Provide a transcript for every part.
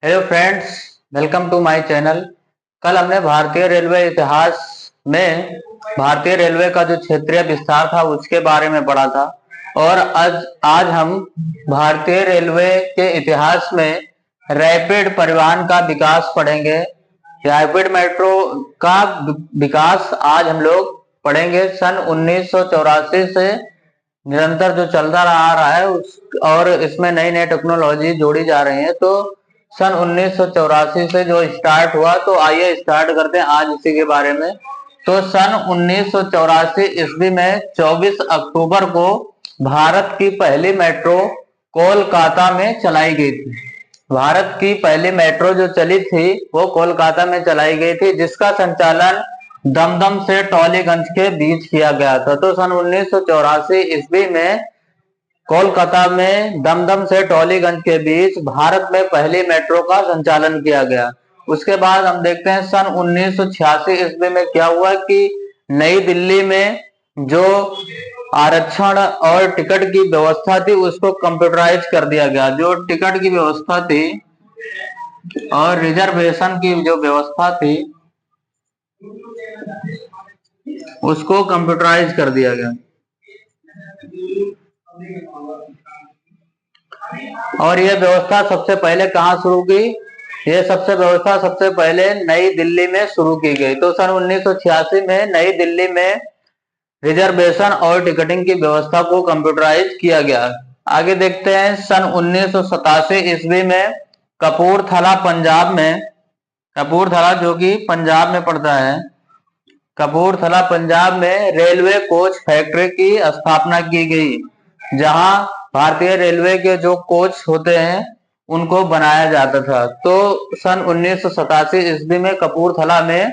Hello friends, welcome to my channel. कल हमने भारतीय रेलवे इतिहास में भारतीय रेलवे का जो क्षेत्रीय विस्तार था उसके बारे में पढ़ा था। और आज हम भारतीय रेलवे के इतिहास में रैपिड परिवहन का विकास पढ़ेंगे। रैपिड मेट्रो का विकास आज हम लोग पढ़ेंगे। सन 1984 से निरंतर जो चलता आ रहा है और इसमें नई नई टेक्नोलॉजी जोड़ी जा रही है। तो सन 1984 से जो स्टार्ट हुआ, तो आइए स्टार्ट करते हैं आज इसी के बारे में। तो सन 1984 ईस्वी में 24 अक्टूबर को भारत की पहली मेट्रो कोलकाता में चलाई गई थी। भारत की पहली मेट्रो जो चली थी वो कोलकाता में चलाई गई थी, जिसका संचालन दमदम से टॉलीगंज के बीच किया गया था। तो सन 1984 ईस्वी में कोलकाता में दमदम से टॉलीगंज के बीच भारत में पहली मेट्रो का संचालन किया गया। उसके बाद हम देखते हैं सन 1986 ईस्वी में क्या हुआ कि नई दिल्ली में जो आरक्षण और टिकट की व्यवस्था थी उसको कंप्यूटराइज कर दिया गया। जो टिकट की व्यवस्था थी और रिजर्वेशन की जो व्यवस्था थी उसको कंप्यूटराइज कर दिया गया। और यह व्यवस्था सबसे पहले कहाँ शुरू की? यह व्यवस्था सबसे पहले नई दिल्ली में शुरू की गई। तो सन 1986 में नई दिल्ली में रिजर्वेशन और टिकटिंग की व्यवस्था को कंप्यूटराइज किया गया। आगे देखते हैं सन 1987 ईस्वी में कपूरथला पंजाब में, कपूरथला जो कि पंजाब में पड़ता है, कपूरथला पंजाब में रेलवे कोच फैक्ट्री की स्थापना की गई, जहां भारतीय रेलवे के जो कोच होते हैं उनको बनाया जाता था। तो सन 1987 ईस्वी में कपूरथला में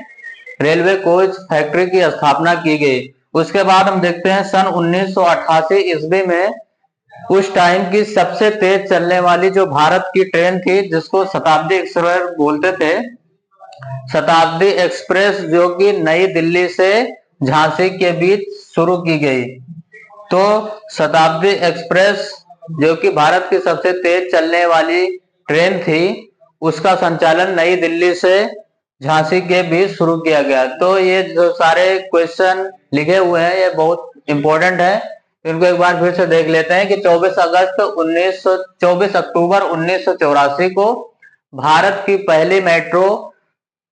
रेलवे कोच फैक्ट्री की स्थापना की गई। उसके बाद हम देखते हैं सन 1988 ईस्वी में उस टाइम की सबसे तेज चलने वाली जो भारत की ट्रेन थी, जिसको शताब्दी एक्सप्रेस बोलते थे, शताब्दी एक्सप्रेस, जो कि नई दिल्ली से झांसी के बीच शुरू की गई। तो शताब्दी एक्सप्रेस जो कि भारत की सबसे तेज चलने वाली ट्रेन थी, उसका संचालन नई दिल्ली से झांसी के बीच शुरू किया गया। तो ये जो सारे क्वेश्चन लिखे हुए हैं ये बहुत इंपॉर्टेंट है, इनको एक बार फिर से देख लेते हैं कि 24 अक्टूबर 1984 को भारत की पहली मेट्रो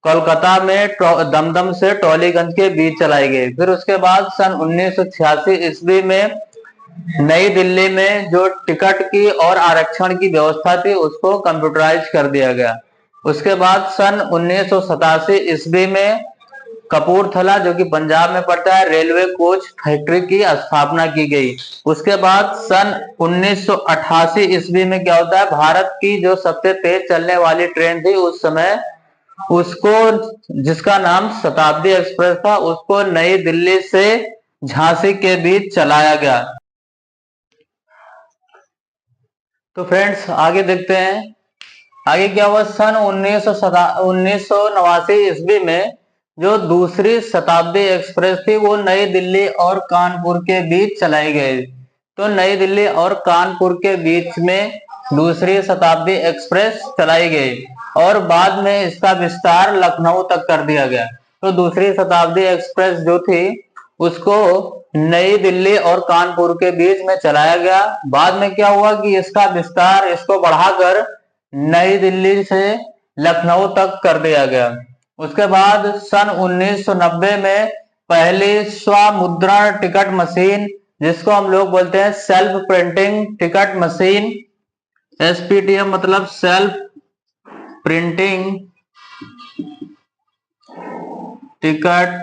कोलकाता में दमदम से टॉलीगंज के बीच चलाई गई। फिर उसके बाद सन 1986 ईस्वी में नई दिल्ली में जो टिकट की और आरक्षण की व्यवस्था थी उसको कंप्यूटराइज कर दिया गया। उसके बाद सन 1987 ईस्वी में कपूरथला जो कि पंजाब में पड़ता है रेलवे कोच फैक्ट्री की स्थापना की गई। उसके बाद सन 1988 ईस्वी में क्या होता है, भारत की जो सबसे तेज चलने वाली ट्रेन थी उस समय, उसको, जिसका नाम शताब्दी एक्सप्रेस था, उसको नई दिल्ली से झांसी के बीच चलाया गया। तो फ्रेंड्स आगे देखते हैं आगे क्या हुआ। सन 1989 ईस्वी में जो दूसरी शताब्दी एक्सप्रेस थी वो नई दिल्ली और कानपुर के बीच चलाई गई। तो नई दिल्ली और कानपुर के बीच में दूसरी शताब्दी एक्सप्रेस चलाई गई और बाद में इसका विस्तार लखनऊ तक कर दिया गया। तो दूसरी शताब्दी एक्सप्रेस जो थी उसको नई दिल्ली और कानपुर के बीच में चलाया गया। बाद में क्या हुआ कि इसका विस्तार, इसको बढ़ाकर नई दिल्ली से लखनऊ तक कर दिया गया। उसके बाद सन 1990 में पहली स्वमुद्रण टिकट मशीन, जिसको हम लोग बोलते हैं सेल्फ प्रिंटिंग टिकट मशीन, एसपीटीएम मतलब सेल्फ प्रिंटिंग टिकट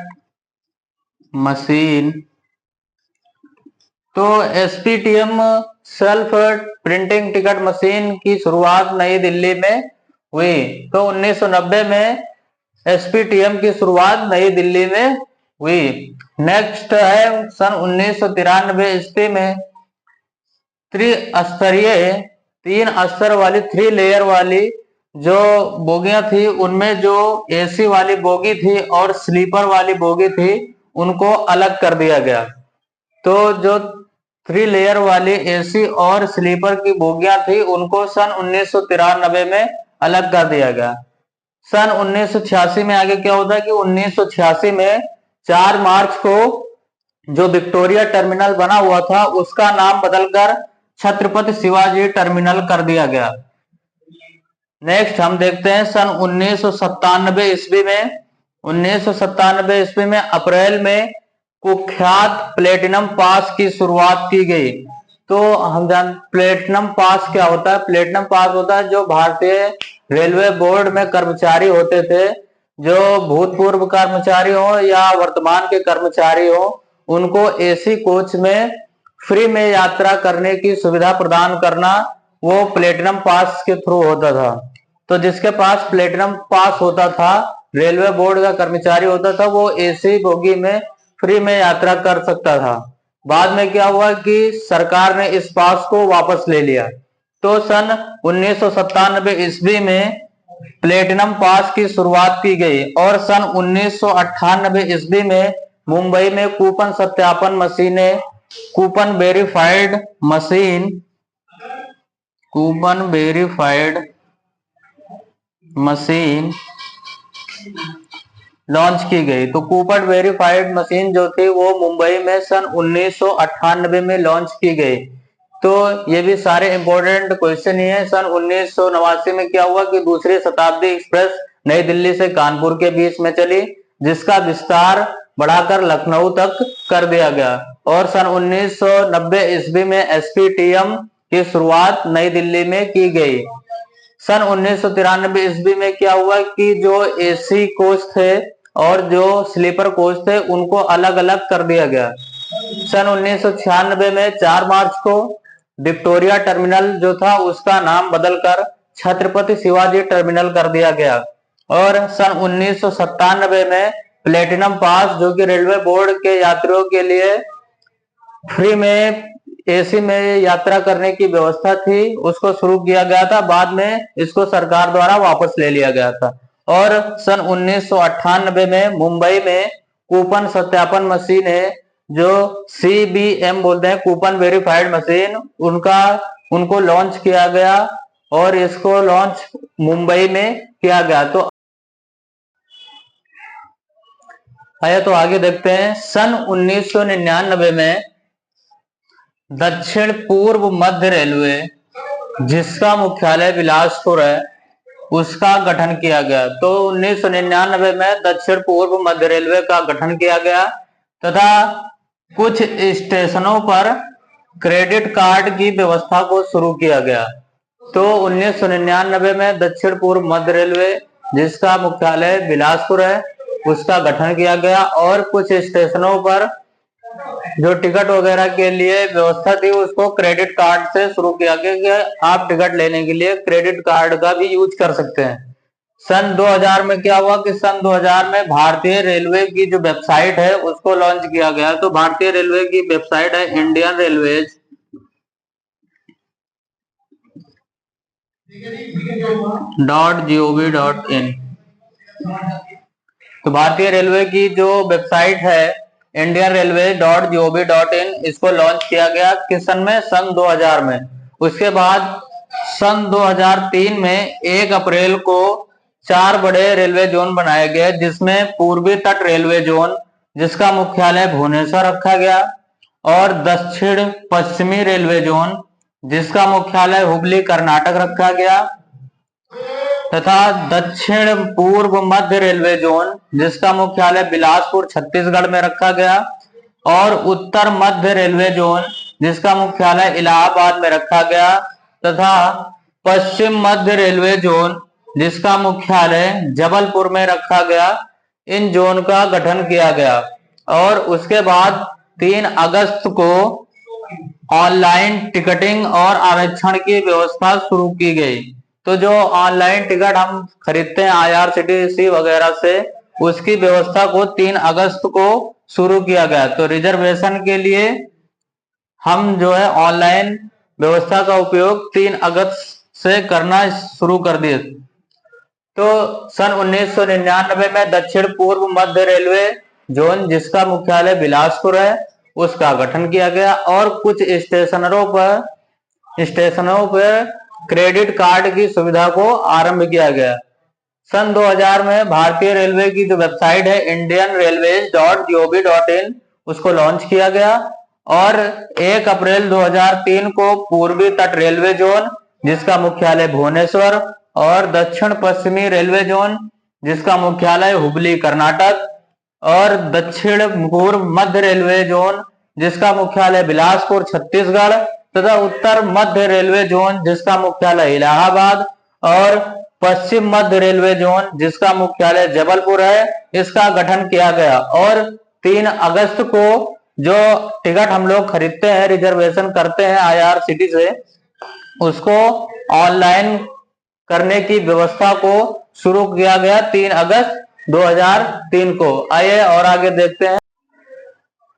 मशीन। तो एसपीटीएम सेल्फ प्रिंटिंग टिकट मशीन की शुरुआत नई दिल्ली में हुई। तो 1990 में एसपीटीएम की शुरुआत नई दिल्ली में हुई। नेक्स्ट है सन 1993 ईस्वी में त्रिस्तरीय, 3 स्तर वाली, 3 लेयर वाली जो बोगियां थी, उनमें जो एसी वाली बोगी थी और स्लीपर वाली बोगी थी उनको अलग कर दिया गया। तो जो 3 लेयर वाली एसी और स्लीपर की बोगियां थी उनको सन 1993 में अलग कर दिया गया। सन 1986 में आगे क्या होता है कि 1986 में 4 मार्च को जो विक्टोरिया टर्मिनल बना हुआ था उसका नाम बदलकर छत्रपति शिवाजी टर्मिनल कर दिया गया। नेक्स्ट हम देखते हैं सन 1997 ईस्वी में। 1997 ईस्वी में अप्रैल में कुख्यात प्लेटिनम पास की शुरुआत की गई। तो हम प्लेटिनम पास क्या होता है? प्लेटिनम पास होता है जो भारतीय रेलवे बोर्ड में कर्मचारी होते थे, जो भूतपूर्व कर्मचारी हो या वर्तमान के कर्मचारी हो, उनको एसी कोच में फ्री में यात्रा करने की सुविधा प्रदान करना वो प्लेटिनम पास के थ्रू होता था। तो जिसके पास प्लेटिनम पास होता था, रेलवे बोर्ड का कर्मचारी होता था, वो एसी बोगी में फ्री में यात्रा कर सकता था। बाद में क्या हुआ कि सरकार ने इस पास को वापस ले लिया। तो सन 1997 ईस्वी में प्लेटिनम पास की शुरुआत की गई और सन 1998 ईस्वी में मुंबई में कूपन सत्यापन मशीनें, कूपन वेरीफाइड मशीन लॉन्च की गई। तो कूपन वेरीफाइड मशीन जो थी वो मुंबई में सन 1998 में लॉन्च की गई। तो ये भी सारे इंपॉर्टेंट क्वेश्चन ही है। सन 1989 में क्या हुआ कि दूसरी शताब्दी एक्सप्रेस नई दिल्ली से कानपुर के बीच में चली, जिसका विस्तार बढ़ाकर लखनऊ तक कर दिया गया। और सन 1990 ईस्वी में एसपीटीएम की शुरुआत नई दिल्ली में की गई। सन 1993 ईस्वी में क्या हुआ कि जो एसी कोच थे और जो स्लीपर कोच थे उनको अलग अलग कर दिया गया। सन 1996 में 4 मार्च को विक्टोरिया टर्मिनल जो था उसका नाम बदलकर छत्रपति शिवाजी टर्मिनल कर दिया गया। और सन 1997 में प्लेटिनम पास जो कि रेलवे बोर्ड के यात्रियों के लिए फ्री में एसी में यात्रा करने की व्यवस्था थी, उसको शुरू किया गया था। बाद में इसको सरकार द्वारा वापस ले लिया गया था। और सन 1998 में मुंबई में कूपन सत्यापन मशीन है जो CBM बोलते हैं, कूपन वेरीफाइड मशीन, उनको लॉन्च किया गया और इसको लॉन्च मुंबई में किया गया। तो आगे देखते हैं। सन 1999 में दक्षिण पूर्व मध्य रेलवे, जिसका मुख्यालय बिलासपुर है, उसका गठन किया गया। तो 1999 में दक्षिण पूर्व मध्य रेलवे का गठन किया गया तथा कुछ स्टेशनों पर क्रेडिट कार्ड की व्यवस्था को शुरू किया गया। तो 1999 में दक्षिण पूर्व मध्य रेलवे, जिसका मुख्यालय बिलासपुर है, उसका गठन किया गया और कुछ स्टेशनों पर जो टिकट वगैरह के लिए व्यवस्था थी उसको क्रेडिट कार्ड से शुरू किया गया कि आप टिकट लेने के लिए क्रेडिट कार्ड का भी यूज कर सकते हैं। सन 2000 में क्या हुआ कि सन 2000 में भारतीय रेलवे की जो वेबसाइट है उसको लॉन्च किया गया। तो भारतीय रेलवे की वेबसाइट है इंडियन रेलवेज .gov.in। तो भारतीय रेलवे की जो वेबसाइट है इंडियन रेलवे .gov.in, इसको लॉन्च किया गया किस सन में? सन 2000 में। उसके बाद सन 2003 में 1 अप्रैल को 4 बड़े रेलवे जोन बनाए गए, जिसमें पूर्वी तट रेलवे जोन, जिसका मुख्यालय भुवनेश्वर रखा गया, और दक्षिण पश्चिमी रेलवे जोन, जिसका मुख्यालय हुबली कर्नाटक रखा गया, तथा दक्षिण पूर्व मध्य रेलवे जोन, जिसका मुख्यालय बिलासपुर छत्तीसगढ़ में रखा गया, और उत्तर मध्य रेलवे जोन, जिसका मुख्यालय इलाहाबाद में रखा गया, तथा पश्चिम मध्य रेलवे जोन, जिसका मुख्यालय जबलपुर में रखा गया। इन जोन का गठन किया गया और उसके बाद 3 अगस्त को ऑनलाइन टिकटिंग और आरक्षण की व्यवस्था शुरू की गई। तो जो ऑनलाइन टिकट हम खरीदते हैं IRCTC वगैरह से, उसकी व्यवस्था को 3 अगस्त को शुरू किया गया। तो रिजर्वेशन के लिए हम जो है ऑनलाइन व्यवस्था का उपयोग 3 अगस्त से करना शुरू कर दिए। तो सन 1999 में दक्षिण पूर्व मध्य रेलवे जोन, जिसका मुख्यालय बिलासपुर है, उसका गठन किया गया और कुछ स्टेशनों पर क्रेडिट कार्ड की सुविधा को आरंभ किया गया। सन 2000 में भारतीय रेलवे की जो वेबसाइट है indianrailways.gov.in उसको लॉन्च किया गया और 1 अप्रैल 2003 को पूर्वी तट रेलवे जोन जिसका मुख्यालय भुवनेश्वर और दक्षिण पश्चिमी रेलवे जोन जिसका मुख्यालय हुबली कर्नाटक और दक्षिण पूर्व मध्य रेलवे जोन जिसका मुख्यालय बिलासपुर छत्तीसगढ़ तथा उत्तर मध्य रेलवे जोन जिसका मुख्यालय इलाहाबाद और पश्चिम मध्य रेलवे जोन जिसका मुख्यालय जबलपुर है, इसका गठन किया गया। और 3 अगस्त को जो टिकट हम लोग खरीदते हैं, रिजर्वेशन करते हैं IRCTC से, उसको ऑनलाइन करने की व्यवस्था को शुरू किया गया 3 अगस्त 2003 को। आइए और आगे देखते हैं।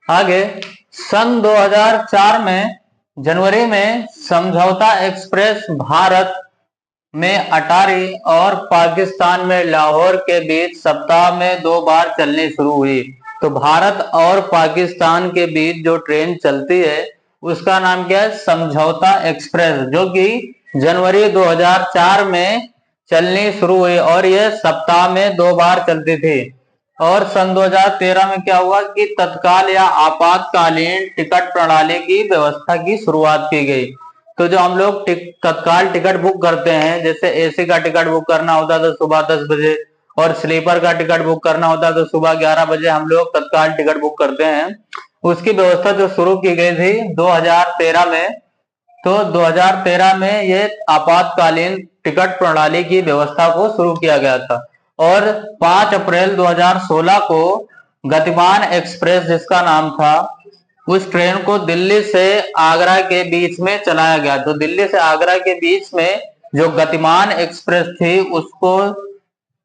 आगे सन 2004 में जनवरी में समझौता एक्सप्रेस भारत में अटारी और पाकिस्तान में लाहौर के बीच सप्ताह में 2 बार चलनी शुरू हुई। तो भारत और पाकिस्तान के बीच जो ट्रेन चलती है उसका नाम क्या है? समझौता एक्सप्रेस, जो कि जनवरी 2004 में चलनी शुरू हुई और यह सप्ताह में 2 बार चलती थी। और सन 2013 में क्या हुआ कि तत्काल या आपातकालीन टिकट प्रणाली की व्यवस्था की शुरुआत की गई। तो जो हम लोग तत्काल टिकट बुक करते हैं, जैसे AC का टिकट बुक करना होता है तो सुबह 10 बजे और स्लीपर का टिकट बुक करना होता है तो सुबह 11 बजे हम लोग तत्काल टिकट बुक करते हैं। उसकी व्यवस्था जो शुरू की गई थी 2013 में, तो 2013 में ये आपातकालीन टिकट प्रणाली की व्यवस्था को शुरू किया गया था। और 5 अप्रैल 2016 को गतिमान एक्सप्रेस जिसका नाम था, उस ट्रेन को दिल्ली से आगरा के बीच में चलाया गया। तो दिल्ली से आगरा के बीच में जो गतिमान एक्सप्रेस थी उसको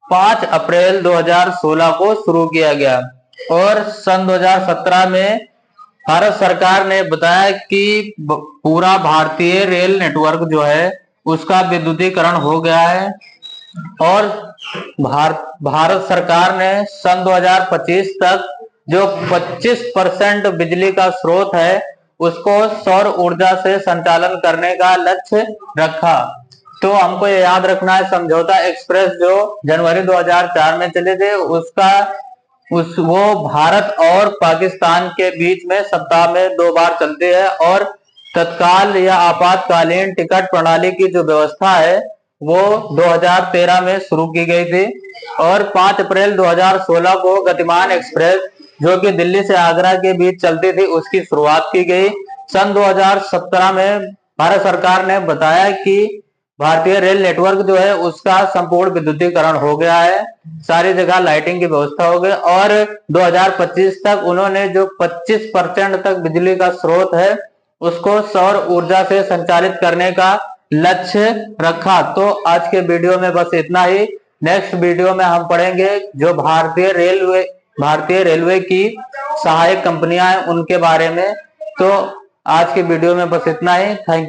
5 अप्रैल 2016 को शुरू किया गया। और सन 2017 में भारत सरकार ने बताया कि पूरा भारतीय रेल नेटवर्क जो है उसका विद्युतीकरण हो गया है और भारत सरकार ने सन 2025 तक जो 25% बिजली का स्रोत है उसको सौर ऊर्जा से संचालन करने का लक्ष्य रखा। तो हमको ये याद रखना है, समझौता एक्सप्रेस जो जनवरी 2004 में चले थे वो भारत और पाकिस्तान के बीच में सप्ताह में 2 बार चलती है। और तत्काल या आपातकालीन टिकट प्रणाली की जो व्यवस्था है वो 2013 में शुरू की गई थी। और 5 अप्रैल 2016 को गतिमान एक्सप्रेस जो कि दिल्ली से आगरा के बीच चलती थी उसकी शुरुआत की गई। सन 2017 में भारत सरकार ने बताया कि भारतीय रेल नेटवर्क जो है उसका संपूर्ण विद्युतीकरण हो गया है, सारी जगह लाइटिंग की व्यवस्था हो गई और 2025 तक उन्होंने जो 25% तक बिजली का स्रोत है उसको सौर ऊर्जा से संचालित करने का लक्ष्य रखा। तो आज के वीडियो में बस इतना ही। नेक्स्ट वीडियो में हम पढ़ेंगे जो भारतीय रेलवे की सहायक कंपनियां हैं उनके बारे में। तो आज के वीडियो में बस इतना ही। Thank you.